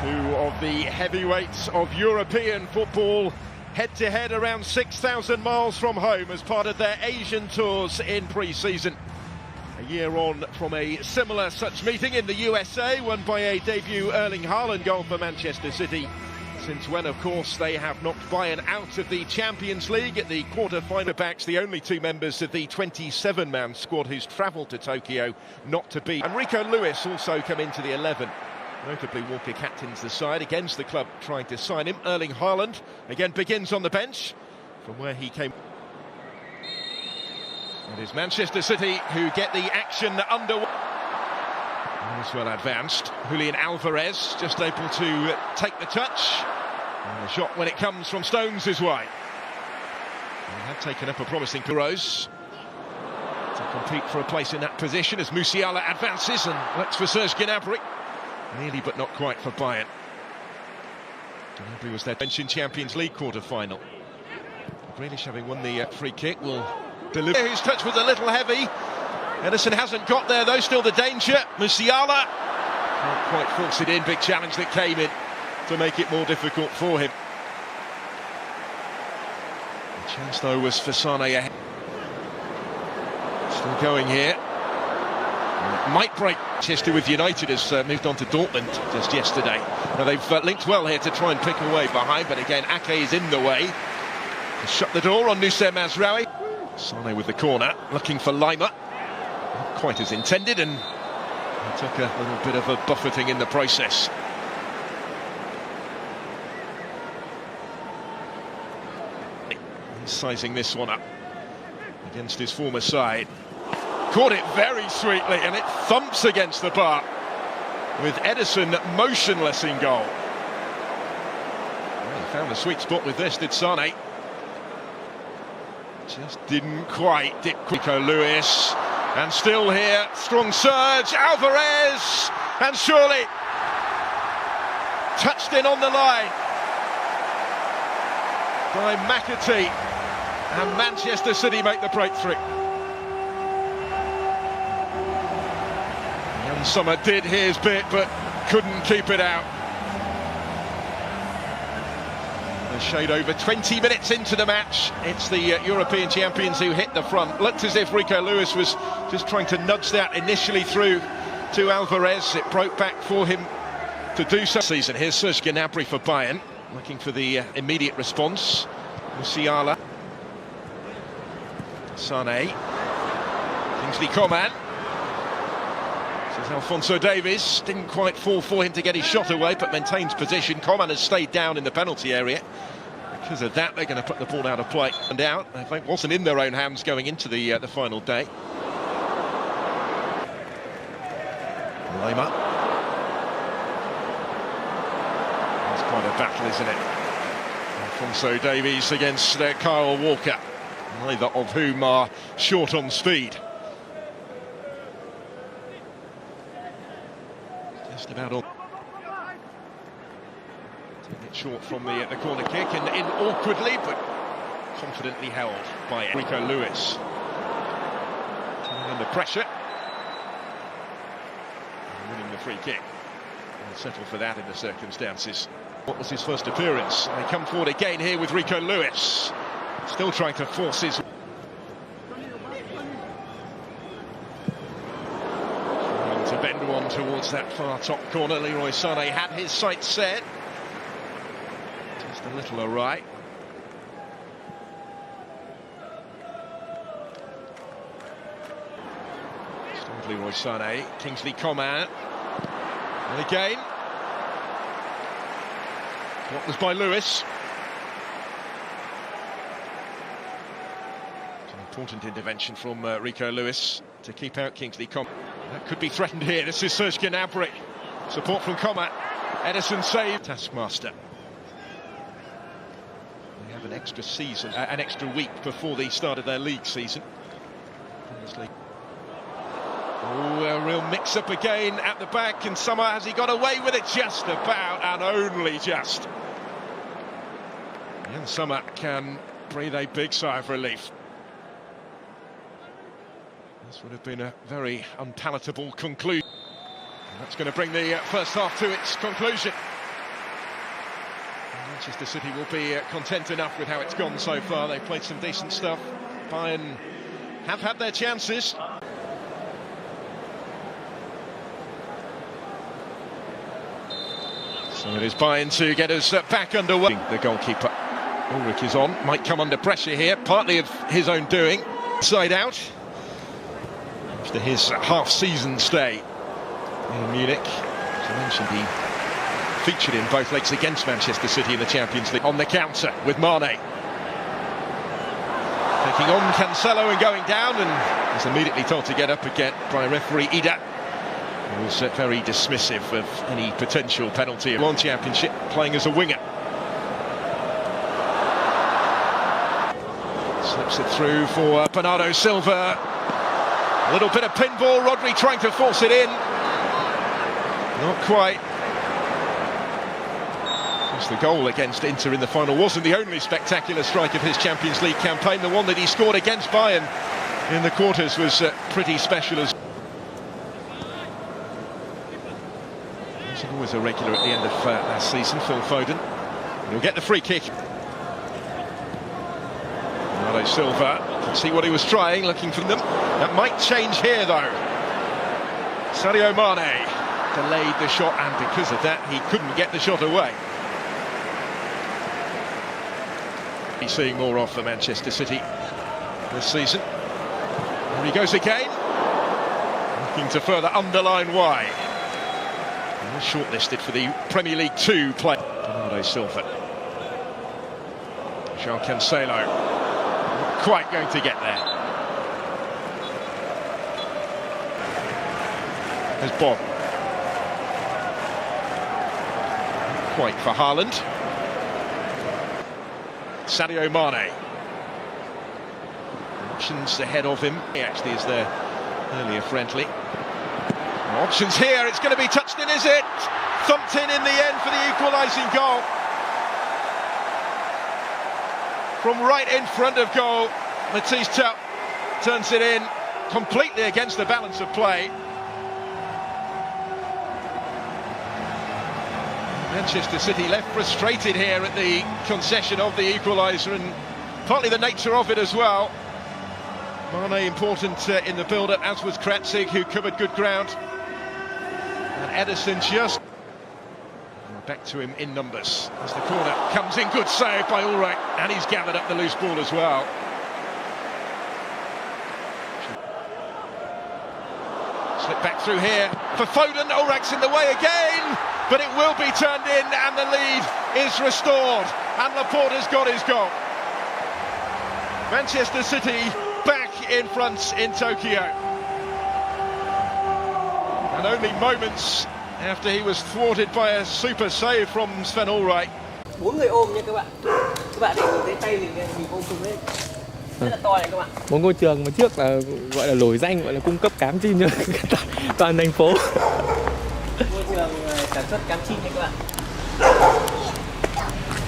Two of the heavyweights of European football head-to-head around 6,000 miles from home as part of their Asian tours in pre-season. A year on from a similar such meeting in the USA, won by a debut Erling Haaland goal for Manchester City. Since when, of course, they have knocked Bayern out of the Champions League at the quarter-final. Backs the only two members of the 27-man squad who's travelled to Tokyo not to be. And Rico Lewis also come into the 11. Notably, Walker captains the side against the club trying to sign him. Erling Haaland again begins on the bench from where he came. It is Manchester City who get the action underway. As well advanced. Julian Alvarez just able to take the touch. And the shot when it comes from Stones is wide. They have taken up a promising Rose to compete for a place in that position as Musiala advances and looks for Serge Gnabry. Nearly but not quite for Bayern. Gnabry was their bench in Champions League quarter-final. Grealish, having won the free kick, will deliver. Whose touch was a little heavy. Ederson hasn't got there though, still the danger. Musiala can't quite force it in, big challenge that came in to make it more difficult for him. The chance though was for Sane ahead. Still going here. It might break. Manchester with United has moved on to Dortmund just yesterday. Now they've linked well here to try and pick away behind, but again Ake is in the way. To shut the door on Nusser Mazraoui. Sane with the corner, looking for Lima. Not quite as intended, and he took a little bit of a buffeting in the process. He's sizing this one up against his former side. Caught it very sweetly, and it thumps against the bar with Ederson motionless in goal. Well, he found the sweet spot with this, did Sane. Just didn't quite dip. Rico Lewis, and still here, strong surge, Alvarez, and surely touched in on the line by McAtee, and Manchester City make the breakthrough. Summer did his bit, but couldn't keep it out. A shade over 20 minutes into the match. It's the European champions who hit the front. Looked as if Rico Lewis was just trying to nudge that initially through to Alvarez. It broke back for him to do so. Season. Here's Serge Gnabry for Bayern, looking for the immediate response. Musiala, Sane, Kingsley Coman. Alphonso Davies didn't quite fall for him to get his shot away, but maintains position. Coman has stayed down in the penalty area. Because of that, they're going to put the ball out of play and out. I think it wasn't in their own hands going into the final day. Lima. It's quite a battle, isn't it? Alphonso Davies against Kyle Walker, neither of whom are short on speed. Just about all. Taking it short from the corner kick and in awkwardly but confidently held by Rico Lewis. Coming under pressure. And winning the free kick. And settle for that in the circumstances. What was his first appearance? They come forward again here with Rico Lewis. Still trying to force his... to bend one towards that far top corner. Leroy Sané had his sights set. Just a little awry. Still Leroy Sané, Kingsley Coman. And again. What was by Lewis. It's an important intervention from Rico Lewis to keep out Kingsley Coman. That could be threatened here. This is Serge Gnabry. Support from Coman. Ederson saved. Taskmaster. They have an extra season, an extra week before the start of their league season. Oh, a real mix-up again at the back, and Summer, has he got away with it? Just about, and only just. And Summer can breathe a big sigh of relief. This would have been a very unpalatable conclusion. And that's going to bring the first half to its conclusion. Manchester City will be content enough with how it's gone so far. They've played some decent stuff. Bayern have had their chances. So it is Bayern to get us back underway. The goalkeeper, Ulrich, is on. Might come under pressure here, partly of his own doing. Side out. After his half-season stay in Munich. As I mentioned, he featured in both legs against Manchester City in the Champions League. On the counter with Mane. Taking on Cancelo and going down, and is immediately told to get up again by referee Ida. He was very dismissive of any potential penalty. One Championship, playing as a winger. Slips it through for Bernardo Silva. A little bit of pinball, Rodri trying to force it in. Not quite. The goal against Inter in the final wasn't the only spectacular strike of his Champions League campaign. The one that he scored against Bayern in the quarters was pretty special as he's always a regular at the end of last season, Phil Foden. He'll get the free kick. Bernardo Silva, can see what he was trying, looking for them. That might change here though. Sadio Mane delayed the shot, and because of that he couldn't get the shot away. He's seeing more of for Manchester City this season. There he goes again, looking to further underline why. He was shortlisted for the Premier League 2 play. Bernardo Silva. João Cancelo. Not quite going to get there. There's Bob. Not quite for Haaland. Sadio Mane. Options ahead of him. He actually is there earlier friendly. Options here, it's going to be touched in, is it? Thumped in the end for the equalising goal. From right in front of goal, Matisse Tupp turns it in completely against the balance of play. Manchester City left frustrated here at the concession of the equaliser, and partly the nature of it as well. Mane important in the build-up, as was Kratzig, who covered good ground. And Ederson just back to him in numbers as the corner comes in. Good save by Ulrich, and he's gathered up the loose ball as well. Slip back through here for Foden. Ulrich's in the way again, but it will be turned in, and the lead is restored, and Laporta's got his goal. Manchester City back in front in Tokyo, and only moments after he was thwarted by a super save from Sven Ulreich. 4 người ôm nha các bạn. Các bạn để nhìn thấy tay mình ôm cùng lên. Rất là to này các bạn. Một ngôi trường mà trước là gọi là nổi danh, gọi là cung cấp cám chim cho toàn thành phố. Ngôi trường sản xuất cám chim nha các bạn.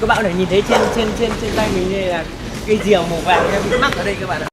Các bạn có thể nhìn thấy trên tay mình đây là cây diều màu vàng đang bị mắc ở đây các bạn ạ.